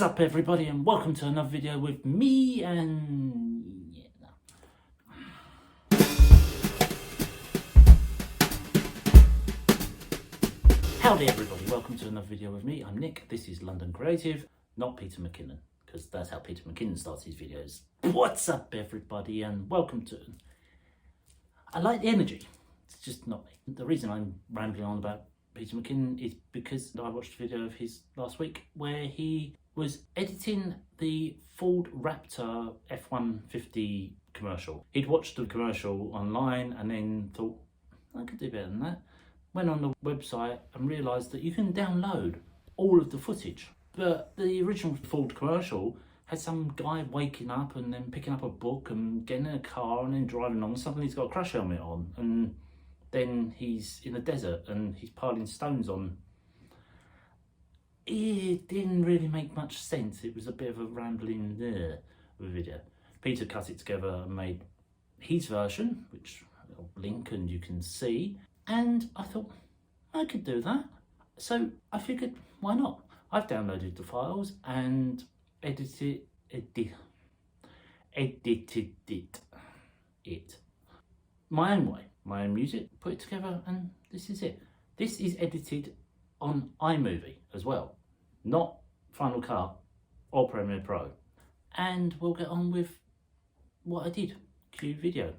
What's up everybody, and welcome to another video with me and Howdy everybody, welcome to another video with me. I'm Nick, this is London Creative, not Peter McKinnon, because that's how Peter McKinnon starts his videos. What's up everybody, and welcome to... I like the energy, it's just not me. The reason I'm rambling on about Peter McKinnon is because I watched a video of his last week where he was editing the Ford Raptor F-150 commercial. He'd watched the commercial online and then thought, I could do better than that. Went on the website and realised that you can download all of the footage. But the original Ford commercial had some guy waking up and then picking up a book and getting in a car and then driving along. Suddenly he's got a crash helmet on and then he's in the desert and he's piling stones on. It didn't really make much sense. It was a bit of a rambling of a video. Peter cut it together and made his version, which I'll link and you can see. And I thought, I could do that. So I figured, why not? I've downloaded the files and edited it my own way. My own music, put it together, and this is it. This is edited on iMovie as well, not Final Cut or Premiere Pro. And we'll get on with what I did. Cue video.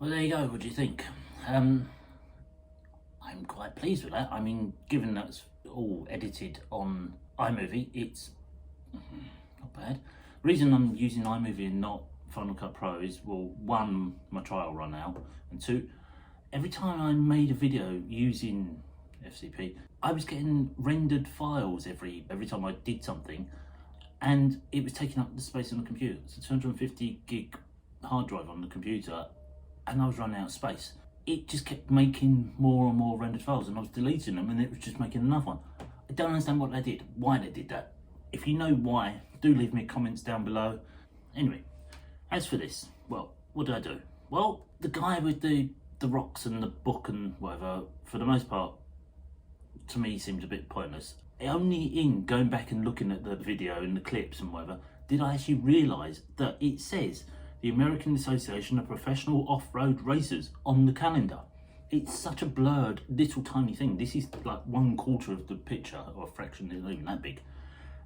Well, there you go. What do you think? I'm quite pleased with that. I mean, given that's all edited on iMovie, it's not bad. The reason I'm using iMovie and not Final Cut Pro is, well, one, my trial run out, and two, every time I made a video using FCP, I was getting rendered files every time I did something, and it was taking up the space on the computer. It's a 250 gig hard drive on the computer, and I was running out of space. It just kept making more and more rendered files, and I was deleting them and it was just making another one. I don't understand what they did, why they did that. If you know why, do leave me comments down below. Anyway, as for this, well, what did I do? Well, the guy with the rocks and the book and whatever, for the most part, to me seemed a bit pointless. Only in going back and looking at the video and the clips and whatever did I actually realise that it says the American Association of Professional Off-Road Racers on the calendar. It's such a blurred little tiny thing. This is like 1/4 of the picture, or a fraction, it's not even that big.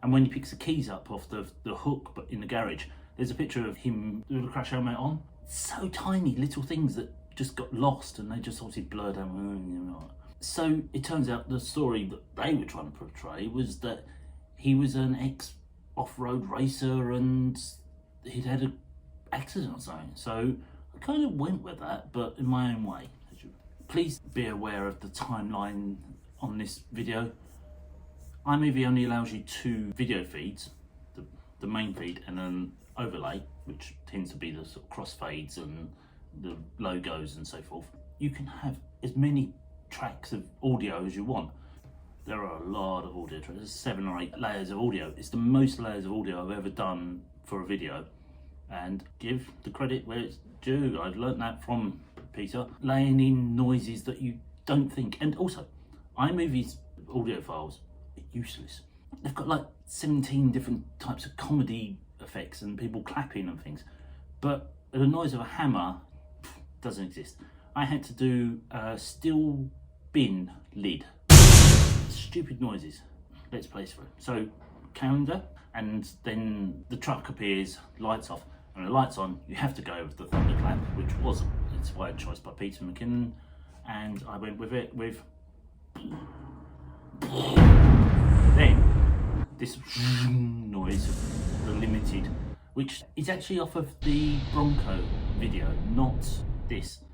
And when he picks the keys up off the hook but in the garage, there's a picture of him with a crash helmet on. So tiny little things that just got lost, and they just obviously blurred out. So it turns out the story that they were trying to portray was that he was an ex-off-road racer and he'd had an accident or something. So I kind of went with that, but in my own way. Please be aware of the timeline on this video. iMovie only allows you 2 video feeds, the main feed and an overlay, which tends to be the sort of crossfades and the logos and so forth. You can have as many tracks of audio as you want. There are a lot of audio tracks. There's 7 or 8 layers of audio. It's the most layers of audio I've ever done for a video, and give the credit where it's due. I've learnt that from Peter, laying in noises that you don't think. And also, iMovie's audio files are useless. They've got like 17 different types of comedy effects and people clapping and things, but the noise of a hammer doesn't exist. I had to do a steel bin lid. Stupid noises. Let's play through. So, calendar, and then the truck appears, lights off, and the lights on. You have to go with the thunderclap, which wasn't inspired choice by Peter McKinnon, and I went with it with. Then this noise of the limited, which is actually off of the Bronco video, not this.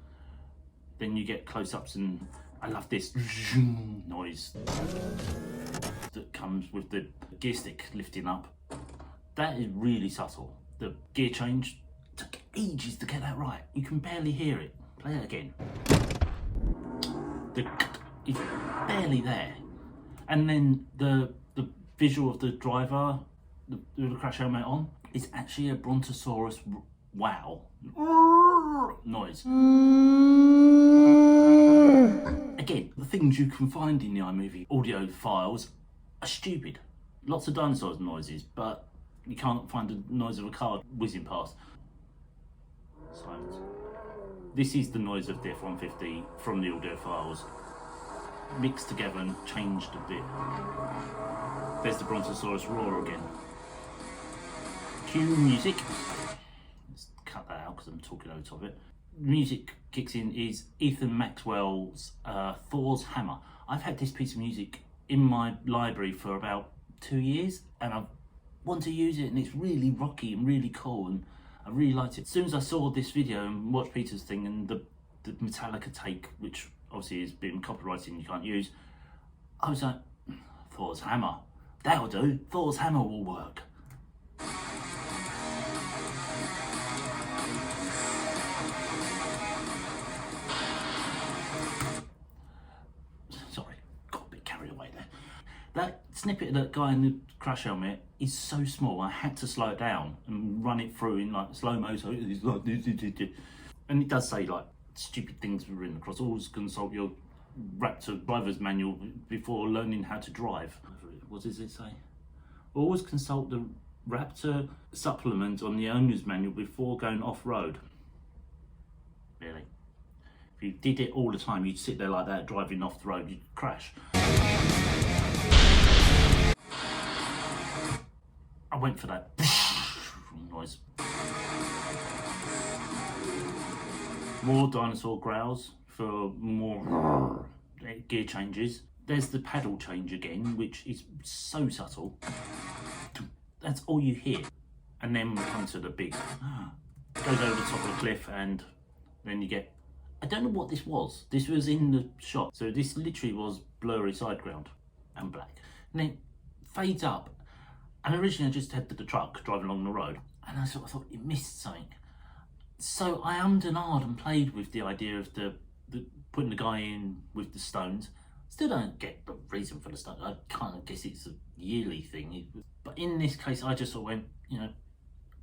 Then you get close-ups, and I love this noise that comes with the gear stick lifting up. That is really subtle. The gear change took ages to get that right. You can barely hear it. Play it again. It's barely there. And then the visual of the driver with the crash helmet on is actually a Brontosaurus wow noise. Again, the things you can find in the iMovie audio files are stupid. Lots of dinosaurs noises, but you can't find the noise of a car whizzing past. Silence. This is the noise of the F-150 from the audio files, mixed together and changed a bit. There's the Brontosaurus roar again. Cue music. Let's cut that out because I'm talking over top of it. Music kicks in is Ethan Maxwell's Thor's Hammer. I've had this piece of music in my library for about 2 years, and I want to use it, and it's really rocky and really cool, and I really liked it. As soon as I saw this video and watched Peter's thing and the Metallica take, which obviously has been copyrighted and you can't use, I was like, Thor's Hammer. That'll do. Thor's Hammer will work. Sorry, got a bit carried away there. That snippet of that guy in the crash helmet is so small, I had to slow it down and run it through in like slow-mo, so it's like, and it does say like stupid things written across. Always consult your Raptor driver's manual before learning how to drive. What does it say? Always consult the Raptor supplement on the owner's manual before going off-road. Really? If you did it all the time, you'd sit there like that driving off the road, you'd crash. I went for that noise. More dinosaur growls for more gear changes. There's the paddle change again, which is so subtle. That's all you hear. And then we come to the big, goes over the top of the cliff, and then you get, I don't know what this was. This was in the shot. So this literally was blurry sideground and black. And then fades up. And originally I just had the truck driving along the road, and I sort of thought it missed something. So I ummed and ahed and played with the idea of the putting the guy in with the stones. Still don't get the reason for the stones. I kind of guess it's a yearly thing. But in this case, I just sort of went, you know,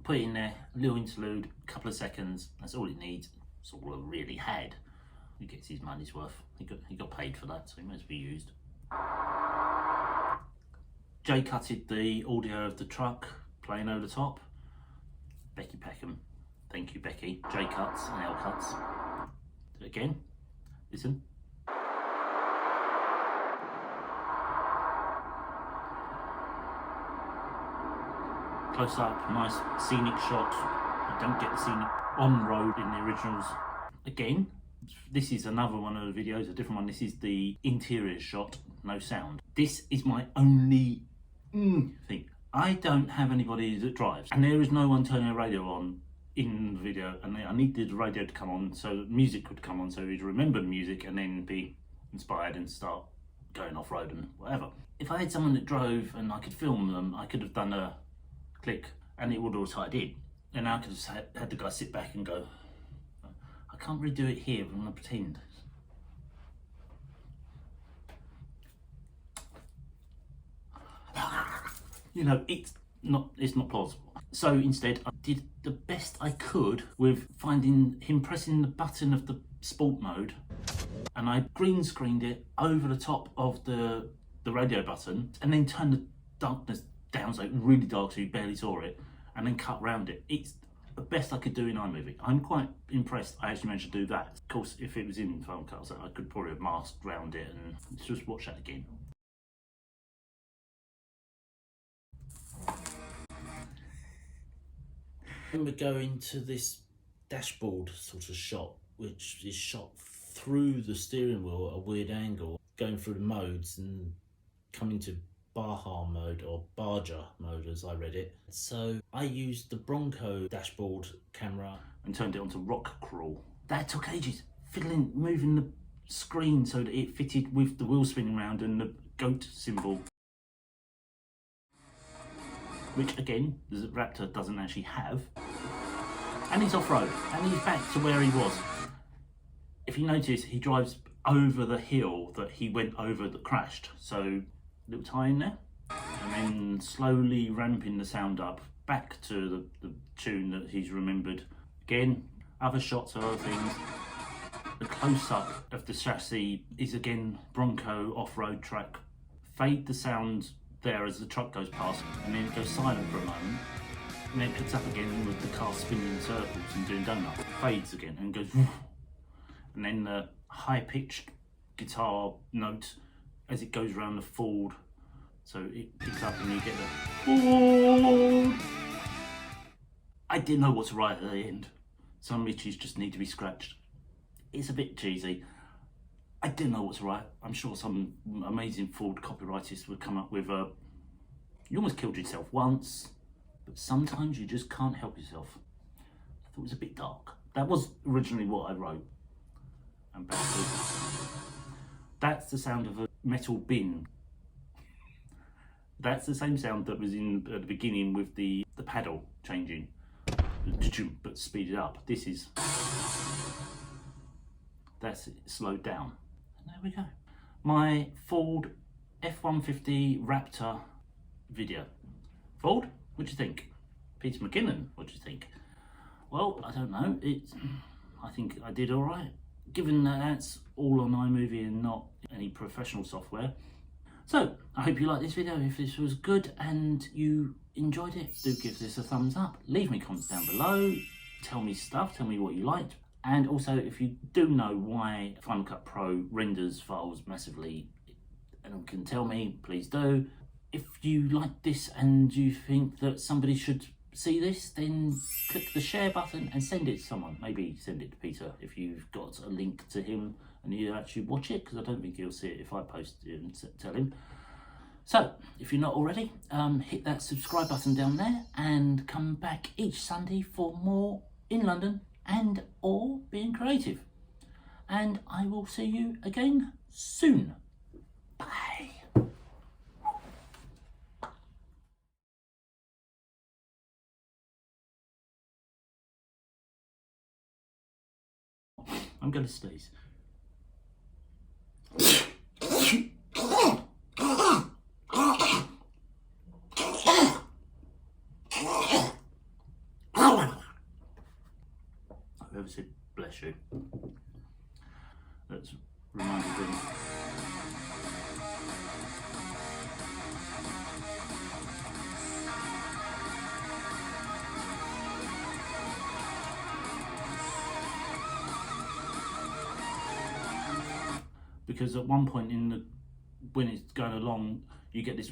put it in there, a little interlude, a couple of seconds. That's all it needs. That's all I really had. He gets his money's worth. He got paid for that, so he must be used. J-cutted the audio of the truck playing over the top. Becky Peckham. Thank you, Becky. J-cuts and L-cuts. Do it again. Listen. Close up, nice scenic shot. You don't get the scenic on road in the originals. Again, this is another one of the videos, a different one. This is the interior shot, no sound. This is my only thing. I don't have anybody that drives, and there is no one turning a radio on in the video, and I needed the radio to come on so that music would come on so he'd remember the music and then be inspired and start going off-road and whatever. If I had someone that drove and I could film them, I could have done a click and it would have tied in, and I could have had the guy sit back and go, I can't really do it here, but I'm going to pretend. You know, it's not plausible. So instead I did the best I could with finding him pressing the button of the sport mode, and I green screened it over the top of the radio button, and then turned the darkness down so it was really dark so you barely saw it, and then cut round it. It's the best I could do in iMovie. I'm quite impressed I actually managed to do that. Of course, if it was in Final Cut, I could probably have masked round it, and let's just watch that again. Then we're going to this dashboard sort of shot, which is shot through the steering wheel at a weird angle, going through the modes and coming to Baja mode, or Barger mode as I read it. So I used the Bronco dashboard camera and turned it onto rock crawl. That took ages, fiddling, moving the screen so that it fitted with the wheel spinning around and the goat symbol, which again the Raptor doesn't actually have. And he's off-road, and he's back to where he was. If you notice, he drives over the hill that he went over that crashed, so little tie in there, and then slowly ramping the sound up back to the tune that he's remembered. Again, other shots of other things. The close-up of the chassis is again Bronco off-road track. Fade the sound there as the truck goes past, and then it goes silent for a moment, and then it picks up again with the car spinning in circles and doing donuts. Fades again and goes woof. And then the high-pitched guitar note as it goes around the Ford, so it picks up and you get the Ford. I didn't know what to write at the end. Some Mitchies just need to be scratched. It's a bit cheesy. I didn't know what to write. I'm sure some amazing Ford copyrightist would come up with a, you almost killed yourself once, but sometimes you just can't help yourself. I thought it was a bit dark. That was originally what I wrote. And back to, that's the sound of a metal bin. That's the same sound that was in at the beginning with the paddle changing, but speeded up. This is, that's it, slowed down. And there we go. My Ford F-150 Raptor video. Ford, what do you think? Peter McKinnon, what do you think? Well, I don't know. I think I did all right, given that that's all on iMovie and not any professional software. So, I hope you liked this video. If this was good and you enjoyed it, do give this a thumbs up. Leave me comments down below. Tell me stuff, tell me what you liked. And also, if you do know why Final Cut Pro renders files massively and can tell me, please do. If you like this and you think that somebody should see this, then click the share button and send it to someone. Maybe send it to Peter if you've got a link to him and you actually watch it, because I don't think he'll see it if I post it and tell him. So, if you're not already, hit that subscribe button down there and come back each Sunday for more in London and or being creative. And I will see you again soon. Bye. I'm going to sneeze. Whoever said bless you, that's reminded me. because at one point when it's going along, you get this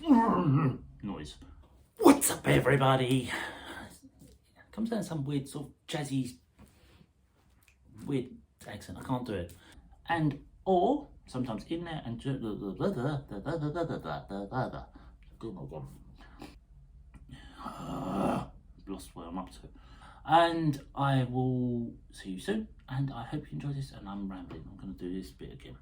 noise. What's up, everybody? It comes down some weird sort of jazzy, weird accent. I can't do it. And or sometimes in there and lost where I'm up to. And I will see you soon. And I hope you enjoy this. And I'm rambling. I'm going to do this bit again.